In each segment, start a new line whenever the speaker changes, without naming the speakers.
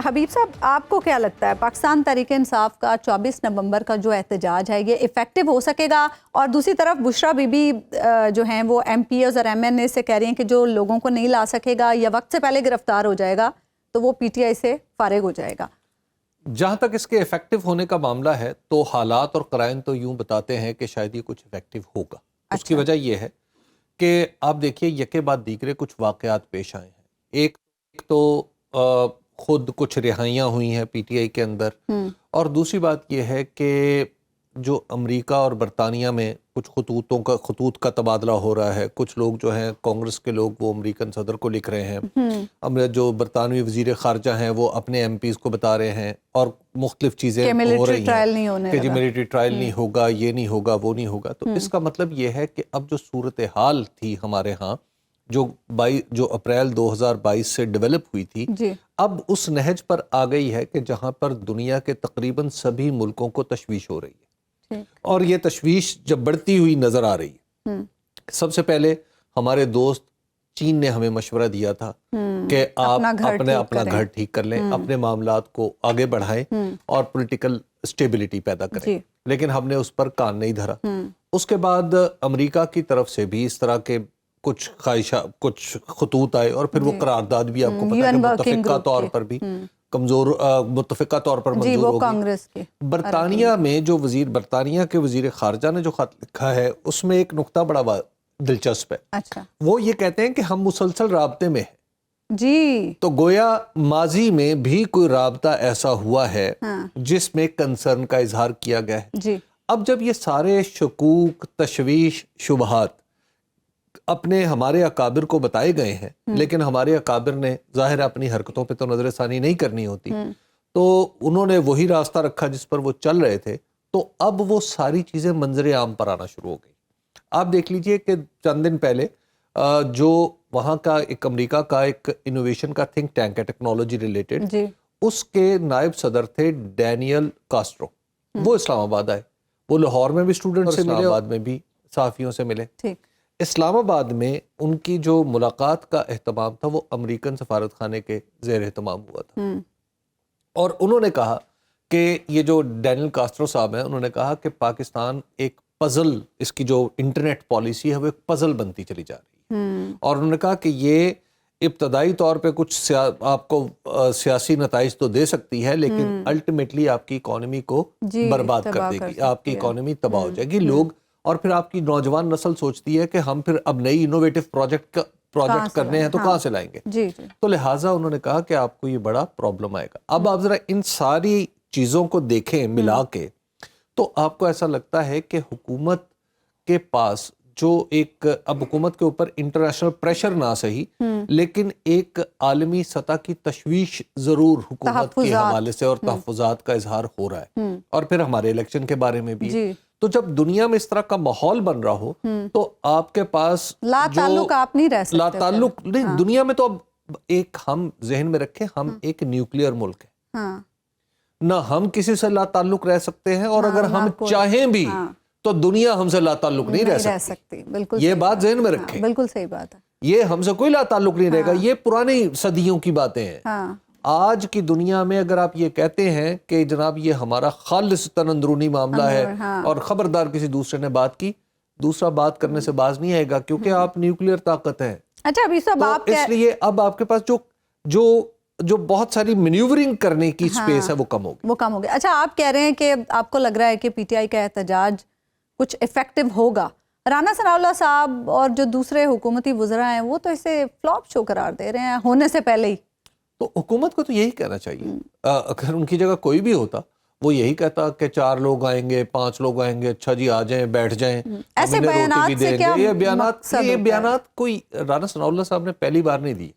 حبیب صاحب آپ کو کیا لگتا ہے پاکستان تحریک انصاف کا 24 نومبر کا جو احتجاج ہے یہ افیکٹو ہو سکے گا؟ اور دوسری طرف بشرا بی بی جو ہیں وہ ایم پی ایز اور ایم این اے سے کہہ رہی ہیں کہ جو لوگوں کو نہیں لا سکے گا یا وقت سے پہلے گرفتار ہو جائے گا تو وہ پی ٹی آئی سے فارغ ہو جائے گا.
جہاں تک اس کے افیکٹو ہونے کا معاملہ ہے تو حالات اور قرائن تو یوں بتاتے ہیں کہ شاید یہ کچھ افیکٹو ہوگا. اس کی وجہ یہ ہے کہ آپ دیکھیے یکے بعد دیگرے کچھ واقعات پیش آئے ہیں. ایک تو خود کچھ رہائیاں ہوئی ہیں پی ٹی آئی کے اندر، اور دوسری بات یہ ہے کہ جو امریکہ اور برطانیہ میں کچھ خطوط کا تبادلہ ہو رہا ہے. کچھ لوگ جو ہیں کانگریس کے لوگ وہ امریکن صدر کو لکھ رہے ہیں، جو برطانوی وزیر خارجہ ہیں وہ اپنے ایم پیز کو بتا رہے ہیں، اور مختلف چیزیں ہو رہی ہیں کہ جی ملٹری ٹرائل نہیں ہوگا، یہ نہیں ہوگا، وہ نہیں ہوگا. تو اس کا مطلب یہ ہے کہ اب جو صورتحال تھی ہمارے ہاں جو اپریل 2022 سے ڈیولپ ہوئی تھی، اب اس نہج پر آ گئی ہے کہ جہاں پر دنیا کے تقریباً سبھی ملکوں کو تشویش ہو رہی ہے، اور یہ تشویش جب بڑھتی ہوئی نظر آ رہی ہے. سب سے پہلے ہمارے دوست چین نے ہمیں مشورہ دیا تھا کہ آپ اپنا گھر ٹھیک کر لیں، اپنے معاملات کو آگے بڑھائیں اور پولیٹیکل اسٹیبلٹی پیدا کریں، لیکن ہم نے اس پر کان نہیں دھرا. اس کے بعد امریکہ کی طرف سے بھی اس طرح کے کچھ خطوط آئے، اور پھر وہ قرارداد بھی آپ کو پتہ ہے کہ متفقہ طور پر بھی کمزور، متفقہ طور پر منظور ہوگی. برطانیہ کے وزیر خارجہ نے جو خط لکھا ہے اس میں ایک نقطہ بڑا دلچسپ ہے. وہ یہ کہتے ہیں کہ ہم مسلسل رابطے میں ہیں. تو گویا ماضی میں بھی کوئی رابطہ ایسا ہوا ہے جس میں کنسرن کا اظہار کیا گیا ہے. اب جب یہ سارے شکوک، تشویش، شبہات اپنے ہمارے اکابر کو بتائے گئے ہیں، لیکن ہمارے اکابر نے ظاہر اپنی حرکتوں پہ تو نظر ثانی نہیں کرنی ہوتی، تو انہوں نے وہی راستہ رکھا جس پر وہ چل رہے تھے. تو اب وہ ساری چیزیں منظر عام پر آنا شروع ہو گئی. آپ دیکھ لیجئے کہ چند دن پہلے جو وہاں کا ایک امریکہ کا ایک انوویشن کا تھنک ٹینک ہے ٹیکنالوجی ریلیٹڈ، اس کے نائب صدر تھے ڈینیل کاسٹرو. وہ اسلام آباد آئے، وہ لاہور میں بھی اسٹوڈنٹ سے ملے، اسلام آباد میں بھی صحافیوں سے ملے. اسلام آباد میں ان کی جو ملاقات کا اہتمام تھا وہ امریکن سفارت خانے کے زیر اہتمام ہوا تھا. اور انہوں نے کہا کہ یہ جو ڈینیل کاسٹرو صاحب ہیں، انہوں نے کہا کہ پاکستان ایک پزل، اس کی جو انٹرنیٹ پالیسی ہے وہ ایک پزل بنتی چلی جا رہی ہے. اور انہوں نے کہا کہ یہ ابتدائی طور پہ کچھ آپ کو سیاسی نتائج تو دے سکتی ہے، لیکن الٹیمیٹلی آپ کی اکانومی کو برباد کر دے گی، آپ کی اکانومی تباہ ہو جائے گی. لوگ اور پھر آپ کی نوجوان نسل سوچتی ہے کہ ہم پھر اب نئی انوویٹو پروجیکٹ کرنے ہیں تو کہاں سے لائیں گے. تو لہٰذا انہوں نے کہا کہ آپ کو یہ بڑا پرابلم آئے گا. اب آپ ذرا ان ساری چیزوں کو دیکھیں ملا کے، تو آپ کو ایسا لگتا ہے کہ حکومت کے پاس جو اب حکومت کے اوپر انٹرنیشنل پریشر نہ صحیح، لیکن ایک عالمی سطح کی تشویش ضرور حکومت کے حوالے سے اور تحفظات کا اظہار ہو رہا ہے. اور پھر ہمارے الیکشن کے بارے میں بھی. تو جب دنیا میں اس طرح کا ماحول بن رہا ہو تو آپ کے پاس
لا تعلق آپ نہیں رہ سکتے.
لا تعلق نہیں، دنیا میں تو اب ایک ہم ذہن میں رکھیں، ہم ایک نیوکلیئر ملک ہے، نہ ہم کسی سے لا تعلق رہ سکتے ہیں، اور اگر ہم چاہیں بھی تو دنیا ہم سے لا تعلق نہیں رہ سکتی. یہ بات ذہن میں رکھیں.
بالکل صحیح بات ہے.
یہ ہم سے کوئی لا تعلق نہیں رہے گا. یہ پرانی صدیوں کی باتیں ہیں. آج کی دنیا میں اگر آپ یہ کہتے ہیں کہ جناب یہ ہمارا خالصتاً اندرونی معاملہ ہے اور خبردار کسی دوسرے نے بات کی، دوسرا بات کرنے سے باز نہیں آئے گا، کیونکہ آپ نیوکلیئر طاقت ہیں.
اچھا ابھی صاحب آپ
اس لیے اب آپ کے پاس جو بہت ساری مینیورنگ کرنے کی سپیس ہے وہ کم ہوگی.
اچھا آپ کہہ رہے ہیں کہ آپ کو لگ رہا ہے کہ پی ٹی آئی کا احتجاج کچھ افیکٹو ہوگا. رانا ثناء اللہ صاحب اور جو دوسرے حکومتی وزراء ہیں وہ تو اسے فلاپ شو قرار دے رہے ہیں ہونے سے پہلے ہی.
تو حکومت کو تو یہی کہنا چاہیے. اگر ان کی جگہ کوئی بھی ہوتا وہ یہی کہتا کہ 4 لوگ آئیں گے، 5 لوگ آئیں گے، اچھا جی آ جائیں، بیٹھ جائیں،
ایسے بیانات سے کیا
یہ بیانات کوئی رانا ثناء اللہ صاحب نے پہلی بار نہیں دی.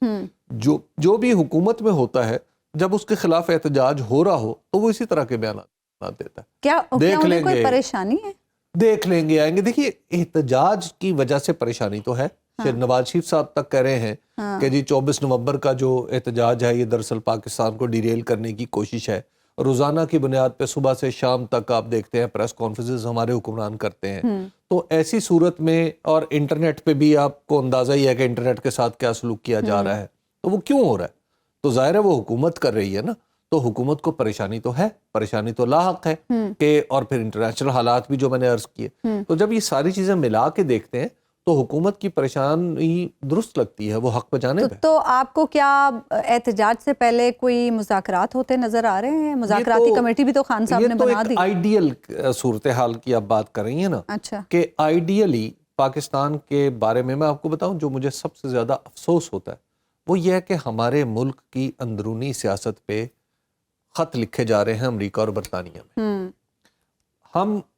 جو بھی حکومت میں ہوتا ہے جب اس کے خلاف احتجاج ہو رہا ہو تو وہ اسی طرح کے بیانات دیتا ہے.
کیا انہیں کوئی پریشانی ہے؟
دیکھ لیں گے، آئیں گے. دیکھیے احتجاج کی وجہ سے پریشانی تو ہے. نواز شریف صاحب تک کہہ رہے ہیں کہ جی 24 نومبر کا جو احتجاج ہے یہ دراصل پاکستان کو ڈیریل کرنے کی کوشش ہے. روزانہ کی بنیاد پہ صبح سے شام تک آپ دیکھتے ہیں پریس کانفرنسز ہمارے حکمران کرتے ہیں. تو ایسی صورت میں، اور انٹرنیٹ پہ بھی آپ کو اندازہ ہی ہے کہ انٹرنیٹ کے ساتھ کیا سلوک کیا جا رہا ہے، تو وہ کیوں ہو رہا ہے؟ تو ظاہر ہے وہ حکومت کر رہی ہے نا. تو حکومت کو پریشانی تو ہے، پریشانی تو لاحق ہے کہ، اور پھر انٹرنیشنل حالات بھی جو میں نے عرض کیے، تو جب یہ ساری چیزیں ملا کے دیکھتے ہیں تو حکومت کی پریشانی درست لگتی ہے، وہ حق پہ جانب ہے۔
تو آپ کو کیا احتجاج سے پہلے کوئی مذاکرات ہوتے نظر آ رہے ہیں؟ مذاکراتی کمیٹی بھی تو خان صاحب نے بنا دی۔
یہ تو ایک آئیڈیل صورتحال کی آپ بات کر رہی ہیں نا،
اچھا،
کہ آئیڈیلی پاکستان کے بارے میں آپ کو بتاؤں جو مجھے سب سے زیادہ افسوس ہوتا ہے وہ یہ ہے کہ ہمارے ملک کی اندرونی سیاست پہ خط لکھے جا رہے ہیں امریکہ اور برطانیہ میں۔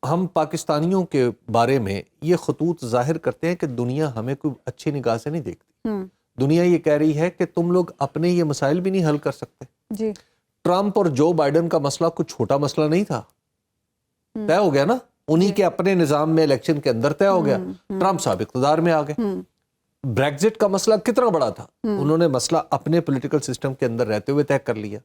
ہم پاکستانیوں کے بارے میں یہ خطوط ظاہر کرتے ہیں کہ دنیا ہمیں کوئی اچھی نگاہ سے نہیں دیکھتی، دنیا یہ کہہ رہی ہے کہ تم لوگ اپنے یہ مسائل بھی نہیں حل کر سکتے۔
جی،
ٹرمپ اور جو بائیڈن کا مسئلہ کچھ چھوٹا مسئلہ نہیں تھا، طے ہو گیا نا، انہی کے اپنے نظام میں الیکشن کے اندر طے ہو گیا، ٹرمپ صاحب اقتدار میں آ گئے۔ بریگزٹ کا مسئلہ کتنا بڑا تھا، انہوں نے مسئلہ اپنے پولیٹیکل سسٹم کے اندر رہتے ہوئے طے کر لیا۔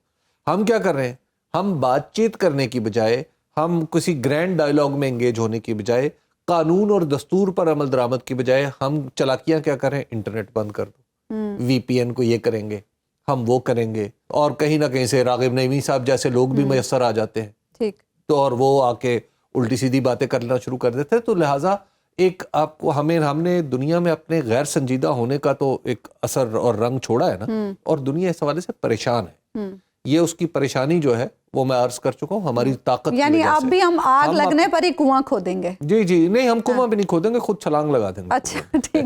ہم کیا کر رہے ہیں؟ ہم بات چیت کرنے کی بجائے، ہم کسی گرینڈ ڈائیلاگ میں انگیج ہونے کی بجائے، قانون اور دستور پر عمل درآمد کی بجائے ہم چالاکیاں کیا کریں؟ انٹرنیٹ بند کر دو، وی پی این کو یہ کریں گے، ہم وہ کریں گے، اور کہیں نہ کہیں سے راغب نعیمی صاحب جیسے لوگ بھی میسر آ جاتے ہیں،
ٹھیک،
تو اور وہ آ کے الٹی سیدھی باتیں کرنا شروع کر دیتے ہیں۔ تو لہٰذا ایک آپ کو ہم نے دنیا میں اپنے غیر سنجیدہ ہونے کا تو ایک اثر اور رنگ چھوڑا ہے نا، اور دنیا اس حوالے سے پریشان ہے۔ یہ اس کی پریشانی جو ہے وہ میں عرض کر چکا ہوں، ہماری طاقت کی
یعنی
وجہ
اب
سے۔
بھی ہم آگ لگنے پر ہی کنواں کھودیں گے؟
جی نہیں، ہم کنواں بھی نہیں کھودیں گے، خود چھلانگ لگا دیں گے۔
اچھا، ٹھیک ہے۔